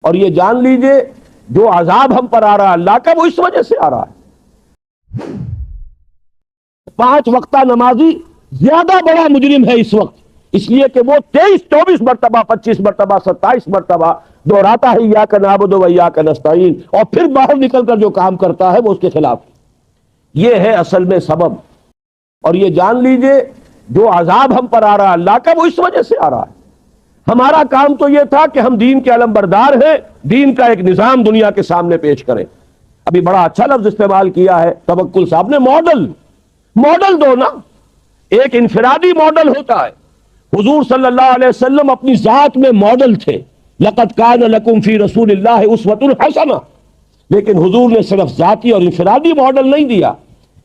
اور یہ جان لیجئے جو عذاب ہم پر آ رہا ہے اللہ کا وہ اس وجہ سے آ رہا ہے۔ 5 وقتہ نمازی زیادہ بڑا مجرم ہے اس وقت، اس لیے کہ وہ 23-24 مرتبہ 25 مرتبہ 27 مرتبہ دہراتا ہے ایاک نعبد و ایاک نستعین، اور پھر باہر نکل کر جو کام کرتا ہے وہ اس کے خلاف۔ یہ ہے اصل میں سبب، اور یہ جان لیجئے جو عذاب ہم پر آ رہا ہے اللہ کا وہ اس وجہ سے آ رہا ہے۔ ہمارا کام تو یہ تھا کہ ہم دین کے علمبردار ہیں، دین کا ایک نظام دنیا کے سامنے پیش کریں۔ ابھی بڑا اچھا لفظ استعمال کیا ہے توکل صاحب نے، ماڈل دو نا۔ ایک انفرادی ماڈل ہوتا ہے، حضور صلی اللہ علیہ وسلم اپنی ذات میں ماڈل تھے، لقد کان لکم فی رسول اللہ اسوۃ حسنہ، لیکن حضور نے صرف ذاتی اور انفرادی ماڈل نہیں دیا،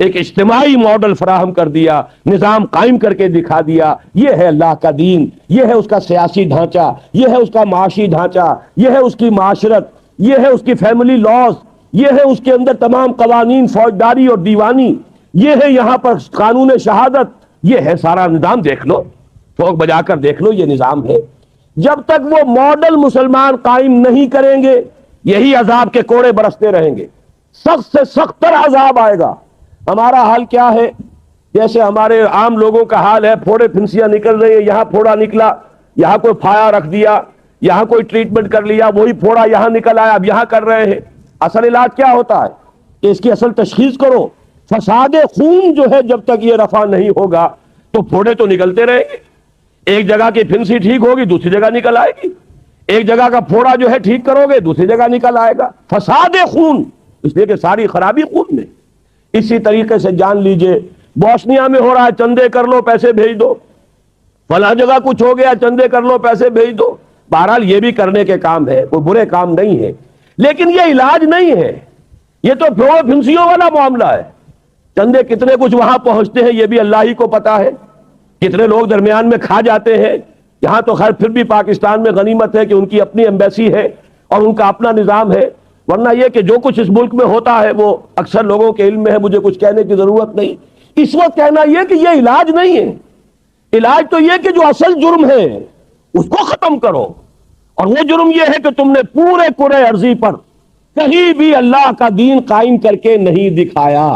ایک اجتماعی ماڈل فراہم کر دیا، نظام قائم کر کے دکھا دیا۔ یہ ہے اللہ کا دین، یہ ہے اس کا سیاسی ڈھانچہ، یہ ہے اس کا معاشی ڈھانچہ، یہ ہے اس کی معاشرت، یہ ہے اس کی فیملی لاز، یہ ہے اس کے اندر تمام قوانین فوجداری اور دیوانی، یہ ہے یہاں پر قانون شہادت، یہ ہے سارا نظام۔ دیکھ لو، ٹھوک بجا کر دیکھ لو، یہ نظام ہے۔ جب تک وہ ماڈل مسلمان قائم نہیں کریں گے یہی عذاب کے کوڑے برستے رہیں گے، سخت سے سخت تر عذاب آئے گا۔ ہمارا حال کیا ہے؟ جیسے ہمارے عام لوگوں کا حال ہے، پھوڑے پھنسیاں نکل رہی ہیں، یہاں پھوڑا نکلا، یہاں کوئی پھایا رکھ دیا، یہاں کوئی ٹریٹمنٹ کر لیا، وہی پھوڑا یہاں نکل آیا، اب یہاں کر رہے ہیں۔ اصل علاج کیا ہوتا ہے کہ اس کی اصل تشخیص کرو۔ فساد خون جو ہے جب تک یہ رفع نہیں ہوگا تو پھوڑے تو نکلتے رہیں گے۔ ایک جگہ کی پھنسی ٹھیک ہوگی دوسری جگہ نکل آئے گی، ایک جگہ کا پھوڑا جو ہے ٹھیک کرو گے دوسری جگہ نکل آئے گا۔ فساد خون، اس لیے کہ ساری خرابی خون میں۔ اسی طریقے سے جان لیجئے بوسنیا میں ہو رہا ہے، چندے کر لو پیسے بھیج دو، فلاں جگہ کچھ ہو گیا چندے کر لو پیسے بھیج دو۔ بہرحال یہ بھی کرنے کے کام ہے، کوئی برے کام نہیں ہے، لیکن یہ علاج نہیں ہے، یہ تو پھوڑے پھنسیوں والا معاملہ ہے۔ چندے کتنے کچھ وہاں پہنچتے ہیں یہ بھی اللہ ہی کو پتا ہے، کتنے لوگ درمیان میں کھا جاتے ہیں۔ یہاں تو خیر پھر بھی پاکستان میں غنیمت ہے کہ ان کی اپنی ایمبیسی ہے اور ان کا اپنا نظام ہے، ورنہ یہ کہ جو کچھ اس ملک میں ہوتا ہے وہ اکثر لوگوں کے علم میں ہے، مجھے کچھ کہنے کی ضرورت نہیں۔ اس وقت کہنا یہ کہ یہ علاج نہیں ہے، علاج تو یہ کہ جو اصل جرم ہے اس کو ختم کرو، اور وہ جرم یہ ہے کہ تم نے پورے کرے ارضی پر کہیں بھی اللہ کا دین قائم کر کے نہیں دکھایا،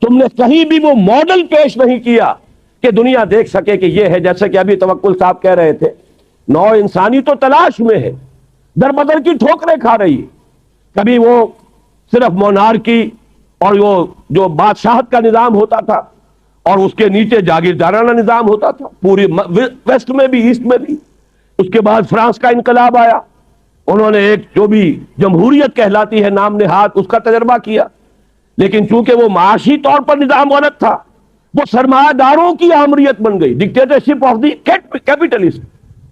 تم نے کہیں بھی وہ ماڈل پیش نہیں کیا کہ دنیا دیکھ سکے کہ یہ ہے۔ جیسے کہ ابھی توکل صاحب کہہ رہے تھے، نو انسانی تو تلاش میں ہے، در بدر کی ٹھوکریں کھا رہی ہے۔ کبھی وہ صرف مونارکی اور وہ جو بادشاہت کا نظام ہوتا تھا اور اس کے نیچے جاگیردارانہ نظام ہوتا تھا، پوری ویسٹ میں بھی ایسٹ میں بھی۔ اس کے بعد فرانس کا انقلاب آیا، انہوں نے ایک جو بھی جمہوریت کہلاتی ہے نام نہاد اس کا تجربہ کیا، لیکن چونکہ وہ معاشی طور پر نظام غلط تھا، وہ سرمایہ داروں کی آمریت بن گئی، ڈکٹیٹرشپ آف دی کیپٹلسٹ۔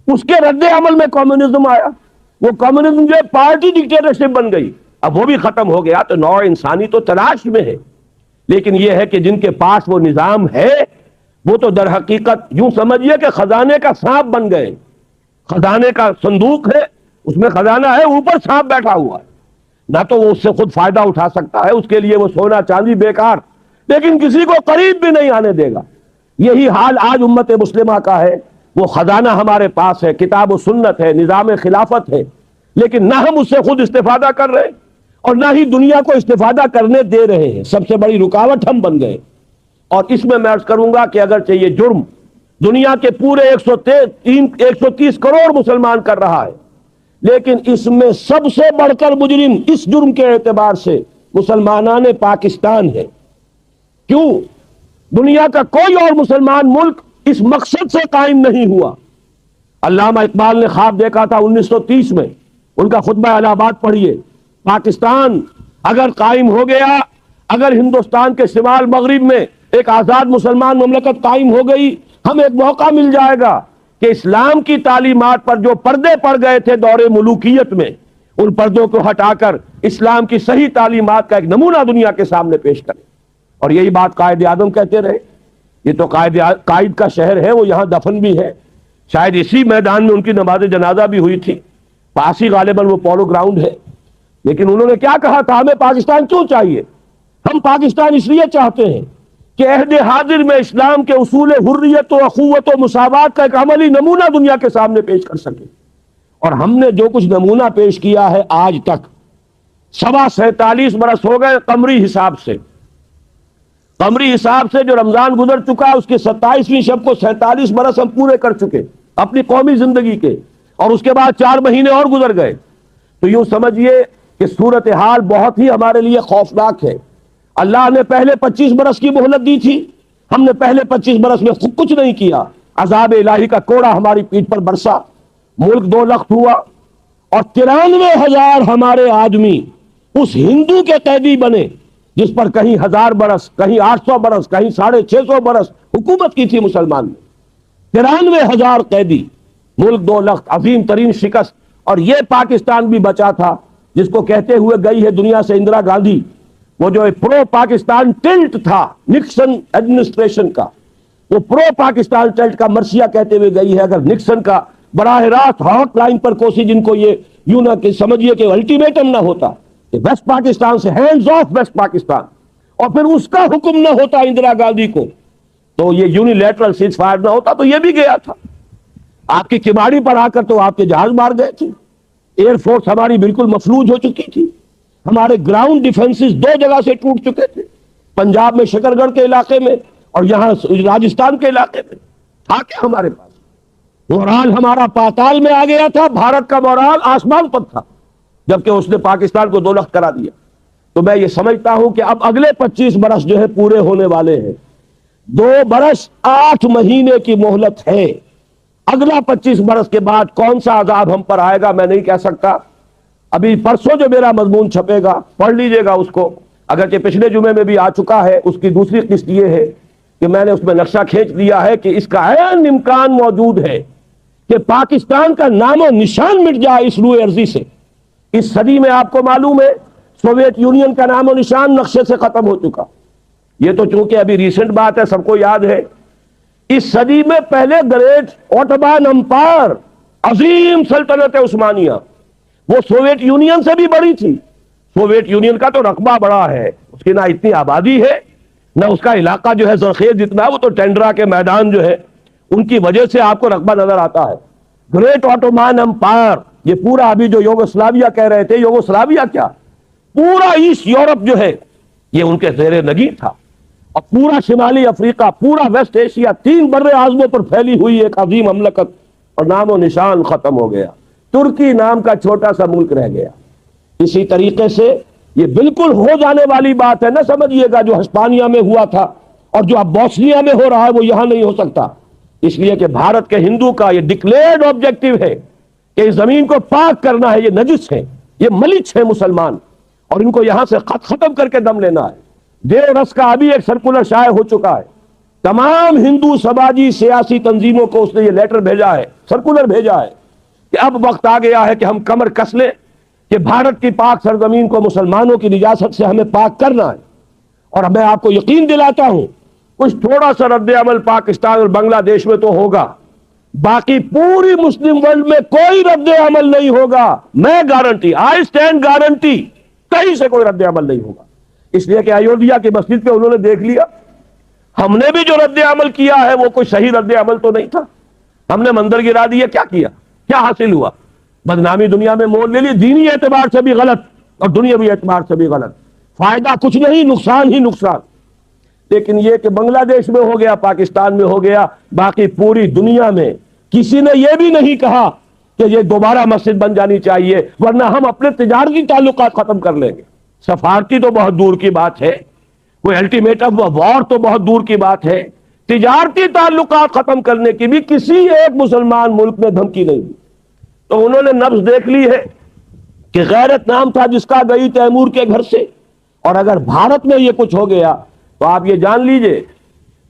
اس کے رد عمل میں کمیونزم آیا، وہ کمیونزم جو پارٹی ڈکٹیٹرشپ بن گئی، اب وہ بھی ختم ہو گیا۔ تو نوع انسانی تو تلاش میں ہے، لیکن یہ ہے کہ جن کے پاس وہ نظام ہے وہ تو در حقیقت یوں سمجھیے کہ خزانے کا سانپ بن گئے۔ خزانے کا صندوق ہے، اس میں خزانہ ہے، اوپر سانپ بیٹھا ہوا ہے، نہ تو وہ اس سے خود فائدہ اٹھا سکتا ہے، اس کے لیے وہ سونا چاندی بیکار، لیکن کسی کو قریب بھی نہیں آنے دے گا۔ یہی حال آج امت مسلمہ کا ہے، وہ خزانہ ہمارے پاس ہے، کتاب و سنت ہے، نظام خلافت ہے، لیکن نہ ہم اس سے خود استفادہ کر رہے اور نہ ہی دنیا کو استفادہ کرنے دے رہے ہیں۔ سب سے بڑی رکاوٹ ہم بن گئے، اور اس میں عرض کروں گا کہ اگرچہ یہ جرم دنیا کے پورے 130 کروڑ مسلمان کر رہا ہے، لیکن اس میں سب سے بڑھ کر مجرم اس جرم کے اعتبار سے مسلمانان پاکستان ہے۔ کیوں؟ دنیا کا کوئی اور مسلمان ملک اس مقصد سے قائم نہیں ہوا۔ علامہ اقبال نے خواب دیکھا تھا 1930 میں، ان کا خطبہ الہ آباد پڑھیے، پاکستان اگر قائم ہو گیا، اگر ہندوستان کے شمال مغرب میں ایک آزاد مسلمان مملکت قائم ہو گئی، ہمیں ایک موقع مل جائے گا کہ اسلام کی تعلیمات پر جو پردے پڑ گئے تھے دور ملوکیت میں، ان پردوں کو ہٹا کر اسلام کی صحیح تعلیمات کا ایک نمونہ دنیا کے سامنے پیش کریں۔ اور یہی بات قائد اعظم کہتے رہے، یہ تو قائد کا شہر ہے، وہ یہاں دفن بھی ہے، شاید اسی میدان میں ان کی نماز جنازہ بھی ہوئی تھی، پاس ہی غالباً وہ پولو گراؤنڈ ہے۔ لیکن انہوں نے کیا کہا تھا؟ ہمیں پاکستان کیوں چاہیے؟ ہم پاکستان اس لیے چاہتے ہیں کہ عہد حاضر میں اسلام کے اصول حریت و اخوت و مساوات کا ایک عملی نمونہ دنیا کے سامنے پیش کر سکے۔ اور ہم نے جو کچھ نمونہ پیش کیا ہے آج تک 47 برس ہو گئے قمری حساب سے. قمری حساب سے جو رمضان گزر چکا اس کے 27ویں شب کو 47 برس ہم پورے کر چکے اپنی قومی زندگی کے, اور اس کے بعد 4 مہینے اور گزر گئے. تو یوں سمجھیے کہ صورتحال بہت ہی ہمارے لیے خوفناک ہے. اللہ نے پہلے 25 برس کی مہلت دی تھی, ہم نے پہلے 25 برس میں کچھ نہیں کیا, عذاب الہی کا کوڑا ہماری پیٹھ پر برسا, ملک 2 لخت ہوا, اور 93,000 ہمارے آدمی اس ہندو کے قیدی بنے جس پر کہیں 1000 برس, کہیں 800 برس, کہیں 650 برس حکومت کی تھی مسلمان میں. 93,000 قیدی, ملک 2 لخت, عظیم ترین شکست. اور یہ پاکستان بھی بچا تھا جس کو کہتے ہوئے گئی ہے دنیا سے اندرا گاندھی, وہ جو پرو پاکستان ٹلٹ تھا نکسن ایڈمنسٹریشن کا, وہ پرو پاکستان ٹلٹ کا مرثیہ کہتے ہوئے گئی ہے. اگر نکسن کا براہ راست ہاٹ لائن پر کوسی جن کو یہ یوں نہ کہ سمجھیے کہ الٹیمیٹم نہ ہوتا کہ ویسٹ پاکستان سے ہینڈز آف ویسٹ پاکستان, اور پھر اس کا حکم نہ ہوتا اندرا گاندھی کو, تو یہ یونیلیٹرل سیز فائر نہ ہوتا تو یہ بھی گیا تھا. آپ کی کماڑی پر آ کر تو آپ کے جہاز مار گئے تھے, ایئر فورس ہماری بالکل مفلوج ہو چکی تھی, ہمارے گراؤنڈ ڈیفنسز 2 جگہ سے ٹوٹ چکے تھے, پنجاب میں شکر گڑھ کے علاقے میں اور یہاں راجستھان کے علاقے میں. تھا کیا ہمارے پاس؟ مورال ہمارا پاتال میں آ گیا تھا, بھارت کا مورال آسمان پر تھا, جبکہ اس نے پاکستان کو 2 لخت کرا دیا. تو میں یہ سمجھتا ہوں کہ اب اگلے 25 برس جو ہے پورے ہونے والے ہیں. 2 برس 8 مہینے کی مہلت ہے. اگلا 25 برس کے بعد کون سا عذاب ہم پر آئے گا میں نہیں کہہ سکتا. ابھی پرسوں جو میرا مضمون چھپے گا پڑھ لیجئے گا اس کو, اگرچہ پچھلے جمعے میں بھی آ چکا ہے. اس کی دوسری قسط یہ ہے کہ میں نے اس میں نقشہ کھینچ دیا ہے کہ اس کا عین امکان موجود ہے کہ پاکستان کا نام و نشان مٹ جائے اس روئے ارضی سے. اس صدی میں آپ کو معلوم ہے سوویت یونین کا نام و نشان نقشے سے ختم ہو چکا. یہ تو چونکہ ابھی ریسنٹ بات ہے, سب کو یاد ہے. اس صدی میں پہلے گریٹ اوٹومان امپائر, عظیم سلطنت عثمانیہ, وہ سوویت یونین سے بھی بڑی تھی. سوویت یونین کا تو رقبہ بڑا ہے, اس کی نہ اتنی آبادی ہے نہ اس کا علاقہ جو ہے زرخیز جتنا, وہ تو ٹینڈرا کے میدان جو ہے ان کی وجہ سے آپ کو رقبہ نظر آتا ہے. گریٹ اوٹومان امپائر, یہ پورا ابھی جو یوگوسلاویہ کہہ رہے تھے, یوگوسلاویہ کیا, پورا ایسٹ یورپ جو ہے یہ ان کے زیر نگین تھا, اور پورا شمالی افریقہ, پورا ویسٹ ایشیا, 3 بر اعظموں پر پھیلی ہوئی ایک عظیم مملکت, اور نام و نشان ختم ہو گیا. ترکی نام کا چھوٹا سا ملک رہ گیا. اسی طریقے سے یہ بالکل ہو جانے والی بات ہے, نہ سمجھیے گا جو ہسپانیہ میں ہوا تھا اور جو اب بوسنیا میں ہو رہا ہے وہ یہاں نہیں ہو سکتا. اس لیے کہ بھارت کے ہندو کا یہ ڈکلیئرڈ آبجیکٹو ہے کہ اس زمین کو پاک کرنا ہے. یہ نجس ہے, یہ ملچ ہے مسلمان, اور ان کو یہاں سے ختم کر کے دم لینا ہے. دیو رس کا ابھی ایک سرکولر شائع ہو چکا ہے, تمام ہندو سماجی سیاسی تنظیموں کو اس نے یہ لیٹر بھیجا ہے, سرکولر بھیجا ہے کہ اب وقت آ گیا ہے کہ ہم کمر کس لیں کہ بھارت کی پاک سرزمین کو مسلمانوں کی نجاست سے ہمیں پاک کرنا ہے. اور میں آپ کو یقین دلاتا ہوں کچھ تھوڑا سا رد عمل پاکستان اور بنگلہ دیش میں تو ہوگا, باقی پوری مسلم ورلڈ میں کوئی رد عمل نہیں ہوگا. میں گارنٹی, آئی اسٹینڈ گارنٹی, کہیں سے کوئی رد عمل نہیں ہوگا. اس لیے کہ ایودھیا کی مسجد پہ انہوں نے دیکھ لیا, ہم نے بھی جو رد عمل کیا ہے وہ کوئی صحیح رد عمل تو نہیں تھا. ہم نے مندر گرا دیے, کیا حاصل ہوا؟ بدنامی دنیا میں مول لے لی, دینی اعتبار سے بھی غلط اور دنیاوی اعتبار سے بھی غلط. فائدہ کچھ نہیں, نقصان ہی نقصان. لیکن یہ کہ بنگلہ دیش میں ہو گیا, پاکستان میں ہو گیا, باقی پوری دنیا میں کسی نے یہ بھی نہیں کہا کہ یہ دوبارہ مسجد بن جانی چاہیے, ورنہ ہم اپنے تجارتی تعلقات ختم کر لیں گے. سفارتی تو بہت دور کی بات ہے, کوئی الٹیمیٹم وار تو بہت دور کی بات ہے, تجارتی تعلقات ختم کرنے کی بھی کسی ایک مسلمان ملک میں دھمکی نہیں دی. تو انہوں نے نبض دیکھ لی ہے کہ غیرت نام تھا جس کا گئی تیمور کے گھر سے, اور اگر بھارت میں یہ کچھ ہو گیا تو آپ یہ جان لیجئے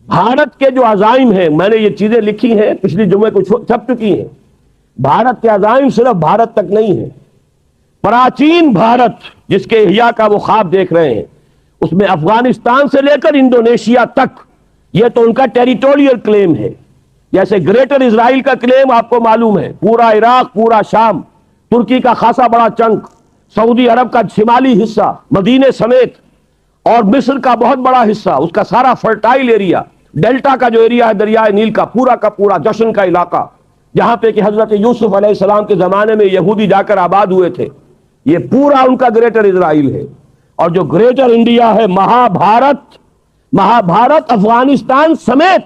بھارت کے جو عزائم ہیں, میں نے یہ چیزیں لکھی ہیں پچھلی جمعے کو چھپ چکی ہیں, بھارت کے عزائم صرف بھارت تک نہیں ہیں. پراچین بھارت جس کے احیاء کا وہ خواب دیکھ رہے ہیں, اس میں افغانستان سے لے کر انڈونیشیا تک یہ تو ان کا ٹیریٹوریل کلیم ہے. جیسے گریٹر اسرائیل کا کلیم آپ کو معلوم ہے, پورا عراق, پورا شام, ترکی کا خاصا بڑا چنک, سعودی عرب کا شمالی حصہ مدینے سمیت, اور مصر کا بہت بڑا حصہ, اس کا سارا فرٹائل ایریا, ڈیلٹا کا جو ایریا ہے دریائے نیل کا پورا جشن کا علاقہ, جہاں پہ کہ حضرت یوسف علیہ السلام کے زمانے میں یہودی جا کر آباد ہوئے تھے، یہ پورا ان کا گریٹر اسرائیل ہے۔ اور جو گریٹر انڈیا ہے، مہابھارت افغانستان سمیت،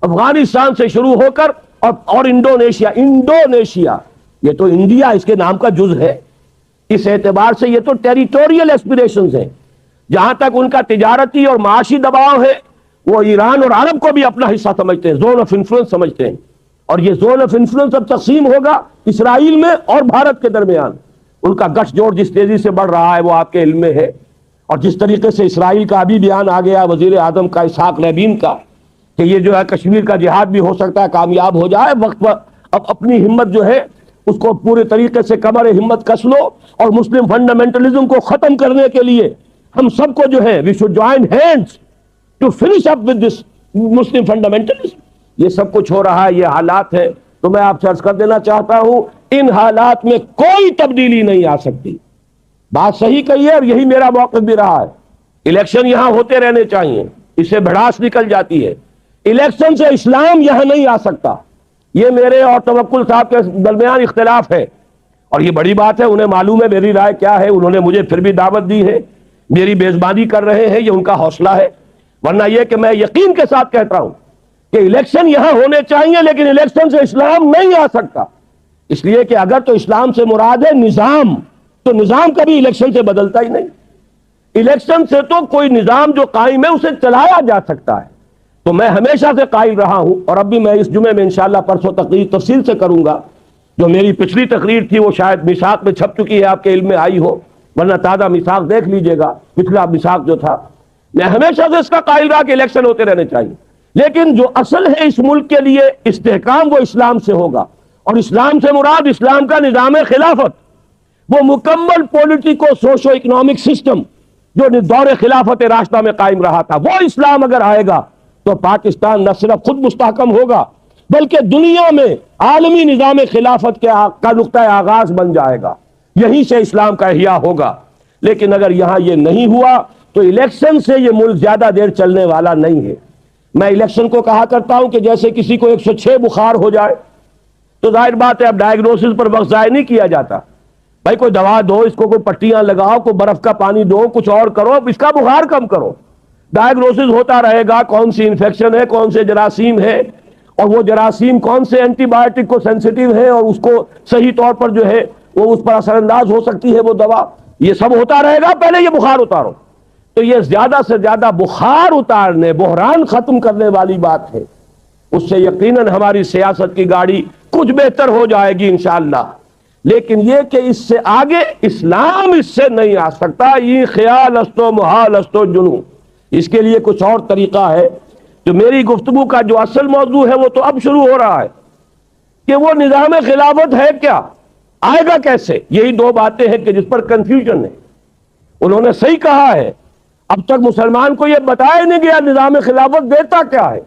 افغانستان سے شروع ہو کر اور انڈونیشیا، یہ تو انڈیا اس کے نام کا جز ہے۔ اس اعتبار سے یہ تو ٹیریٹوریل ایسپیریشنز ہیں۔ جہاں تک ان کا تجارتی اور معاشی دباؤ ہے، وہ ایران اور عرب کو بھی اپنا حصہ سمجھتے ہیں، زون آف انفلوئنس سمجھتے ہیں۔ اور یہ زون آف انفلوئنس اب تقسیم ہوگا اسرائیل میں اور بھارت کے درمیان۔ ان کا گٹھ جوڑ جس تیزی سے بڑھ رہا ہے وہ آپ کے علم میں ہے۔ اور جس طریقے سے اسرائیل کا ابھی بیان آ گیا وزیر اعظم کا اسحاق رابین کا کہ یہ جو ہے کشمیر کا جہاد بھی ہو سکتا ہے کامیاب ہو جائے، وقت پر اب اپنی ہمت جو ہے اس کو پورے طریقے سے کمر ہمت کس لو، اور مسلم فنڈامنٹلزم کو ختم کرنے کے لیے ہم سب کو جو ہے we should join hands to finish up with this Muslim fundamentalism. یہ سب کچھ ہو رہا ہے، یہ حالات ہے۔ تو میں آپ سے عرض کر دینا چاہتا ہوں، ان حالات میں کوئی تبدیلی نہیں آ سکتی۔ بات صحیح کہی ہے، اور یہی میرا موقف بھی رہا ہے۔ الیکشن یہاں ہوتے رہنے چاہیے، اس سے بھڑاس نکل جاتی ہے۔ الیکشن سے اسلام یہاں نہیں آ سکتا، یہ میرے اور توکل صاحب کے درمیان اختلاف ہے، اور یہ بڑی بات ہے۔ انہیں معلوم ہے میری رائے کیا ہے، انہوں نے مجھے پھر بھی دعوت دی ہے، میری میزبانی کر رہے ہیں، یہ ان کا حوصلہ ہے۔ ورنہ یہ کہ میں یقین کے ساتھ کہتا ہوں کہ الیکشن یہاں ہونے چاہیے، لیکن الیکشن سے اسلام نہیں آ سکتا، اس لیے کہ اگر تو اسلام سے مراد ہے نظام، تو نظام کبھی الیکشن سے بدلتا ہی نہیں۔ الیکشن سے تو کوئی نظام جو قائم ہے اسے چلایا جا سکتا ہے۔ تو میں ہمیشہ سے قائل رہا ہوں، اور اب بھی میں اس جمعے میں انشاءاللہ پرسوں تقریر تفصیل سے کروں گا۔ جو میری پچھلی تقریر تھی وہ شاید میثاق میں چھپ چکی ہے، آپ کے علم میں آئی ہو، ورنہ تازہ میثاق دیکھ لیجئے گا، پچھلا میثاق جو تھا۔ میں ہمیشہ سے اس کا قائل رہا کہ الیکشن ہوتے رہنے چاہیے، لیکن جو اصل ہے اس ملک کے لیے استحکام وہ اسلام سے ہوگا، اور اسلام سے مراد اسلام کا نظام خلافت، وہ مکمل پولیٹیکو سوشو اکنامک سسٹم جو دور خلافت راشدہ میں قائم رہا تھا، وہ اسلام اگر آئے گا تو پاکستان نہ صرف خود مستحکم ہوگا بلکہ دنیا میں عالمی نظام خلافت کا نقطہ آغاز بن جائے گا، یہیں سے اسلام کا احیاء ہوگا۔ لیکن اگر یہاں یہ نہیں ہوا تو الیکشن سے یہ ملک زیادہ دیر چلنے والا نہیں ہے۔ میں الیکشن کو کہا کرتا ہوں کہ جیسے کسی کو 106 بخار ہو جائے تو ظاہر بات ہے اب ڈائیگنوسس پر وقت ضائع نہیں کیا جاتا، بھائی کوئی دوا دو، اس کو کوئی پٹیاں لگاؤ، کوئی برف کا پانی دو، کچھ اور کرو، اس کا بخار کم کرو۔ ڈائیگنوسس ہوتا رہے گا، کون سی انفیکشن ہے، کون سے جراثیم ہے، اور وہ جراثیم کون سے اینٹی بائیوٹک کو سینسیٹیو ہے، اور اس کو صحیح طور پر جو ہے وہ اس پر اثر انداز ہو سکتی ہے وہ دوا، یہ سب ہوتا رہے گا۔ پہلے یہ بخار اتارو، تو یہ زیادہ سے زیادہ بخار اتارنے، بحران ختم کرنے والی بات ہے۔ اس سے یقیناً ہماری سیاست کی گاڑی کچھ بہتر ہو جائے گی انشاءاللہ، لیکن یہ کہ اس سے آگے اسلام اس سے نہیں آ سکتا۔ یہ خیال استو محال استو جنو، اس کے لیے کچھ اور طریقہ ہے۔ جو میری گفتگو کا جو اصل موضوع ہے وہ تو اب شروع ہو رہا ہے کہ وہ نظام خلافت ہے کیا، آئے گا کیسے۔ یہی دو باتیں ہیں کہ جس پر کنفیوژن ہے۔ انہوں نے صحیح کہا ہے، اب تک مسلمان کو یہ بتایا نہیں گیا نظام خلافت دیتا کیا ہے۔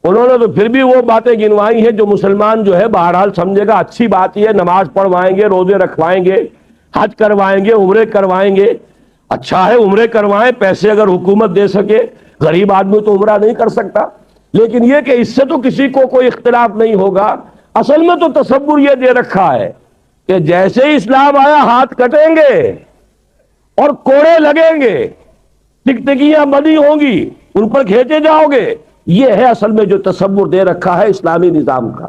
انہوں نے تو پھر بھی وہ باتیں گنوائی ہیں جو مسلمان جو ہے بہرحال سمجھے گا اچھی بات یہ، نماز پڑھوائیں گے، روزے رکھوائیں گے، حج کروائیں گے، عمرے کروائیں گے۔ اچھا ہے عمرے کروائیں، پیسے اگر حکومت دے سکے، غریب آدمی تو عمرہ نہیں کر سکتا، لیکن یہ کہ اس سے تو کسی کو کوئی اختلاف نہیں ہوگا۔ اصل میں تو تصور یہ دے رکھا ہے کہ جیسے ہی اسلام آیا ہاتھ کٹیں گے اور کوڑے لگیں گے، ٹکٹکیاں بنی ہوں گی، ان پر کھینچے جاؤ گے۔ یہ ہے اصل میں جو تصور دے رکھا ہے اسلامی نظام کا۔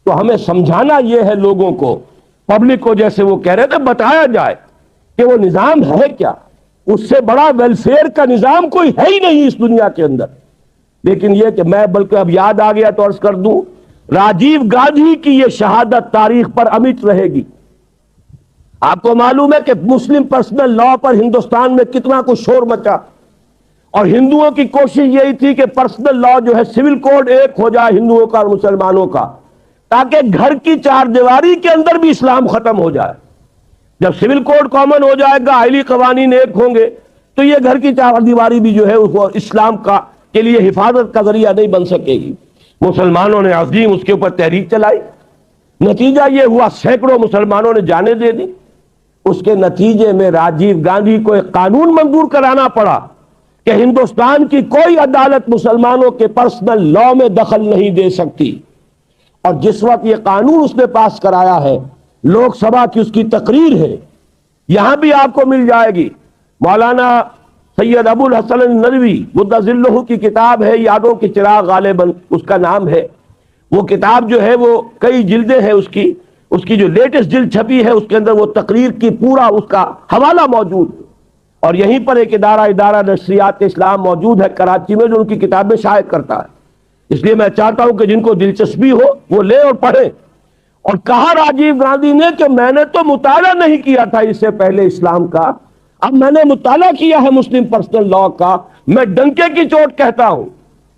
تو ہمیں سمجھانا یہ ہے لوگوں کو، پبلک کو، جیسے وہ کہہ رہے تھے، بتایا جائے کہ وہ نظام ہے کیا۔ اس سے بڑا ویلفیئر کا نظام کوئی ہے ہی نہیں اس دنیا کے اندر۔ لیکن یہ کہ میں بلکہ اب یاد آ گیا تو عرض کر دوں، راجیو گاندھی کی یہ شہادت تاریخ پر امٹ رہے گی۔ آپ کو معلوم ہے کہ مسلم پرسنل لا پر ہندوستان میں کتنا کچھ شور مچا، اور ہندوؤں کی کوشش یہی تھی کہ پرسنل لا جو ہے سول کوڈ ایک ہو جائے ہندوؤں کا اور مسلمانوں کا، تاکہ گھر کی چار دیواری کے اندر بھی اسلام ختم ہو جائے۔ جب سول کوڈ کامن ہو جائے گا، آئلی قوانین ایک ہوں گے، تو یہ گھر کی چار دیواری بھی جو ہے اس کو اسلام کا کے لیے حفاظت کا ذریعہ نہیں بن سکے گی۔ مسلمانوں نے عظیم اس کے اوپر تحریک چلائی، نتیجہ یہ ہوا سینکڑوں مسلمانوں نے جانیں دے دی۔ اس کے نتیجے میں راجیو گاندھی کو ایک قانون منظور کرانا پڑا کہ ہندوستان کی کوئی عدالت مسلمانوں کے پرسنل لا میں دخل نہیں دے سکتی، اور جس وقت یہ قانون اس نے پاس کرایا ہے، لوک سبھا کی اس کی تقریر ہے، یہاں بھی آپ کو مل جائے گی۔ مولانا سید ابو الحسن الندوی مدۃ ظلہ کی کتاب ہے یادوں کی چراغ، غالباً اس کا نام ہے۔ وہ کتاب جو ہے وہ کئی جلدیں ہیں، اس کی جو لیٹسٹ جلد چھپی ہے اس کے اندر وہ تقریر کی پورا اس کا حوالہ موجود ہے۔ اور یہیں پر ایک ادارہ نشریات اسلام موجود ہے کراچی میں، جو ان کی کتابیں شائع کرتا ہے۔ اس لیے میں چاہتا ہوں کہ جن کو دلچسپی ہو وہ لے اور پڑھیں۔ اور کہا راجیو گاندھی نے کہ میں نے تو مطالعہ نہیں کیا تھا اس سے پہلے اسلام کا، اب میں نے مطالعہ کیا ہے مسلم پرسنل لاء کا، میں ڈنکے کی چوٹ کہتا ہوں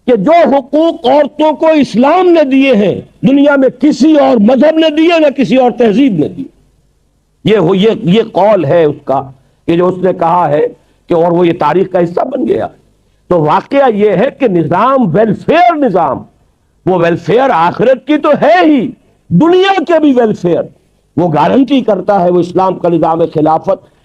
کہ جو حقوق عورتوں کو اسلام نے دیے ہیں دنیا میں کسی اور مذہب نے دیے نہ کسی اور تہذیب نے دیے۔ یہ قول ہے اس کا کہ جو اس نے کہا ہے کہ اور وہ یہ تاریخ کا حصہ بن گیا۔ تو واقعہ یہ ہے کہ نظام ویلفیئر نظام، وہ ویلفیئر آخرت کی تو ہے ہی، دنیا کے بھی ویلفیئر وہ گارنٹی کرتا ہے، وہ اسلام کا نظام خلافت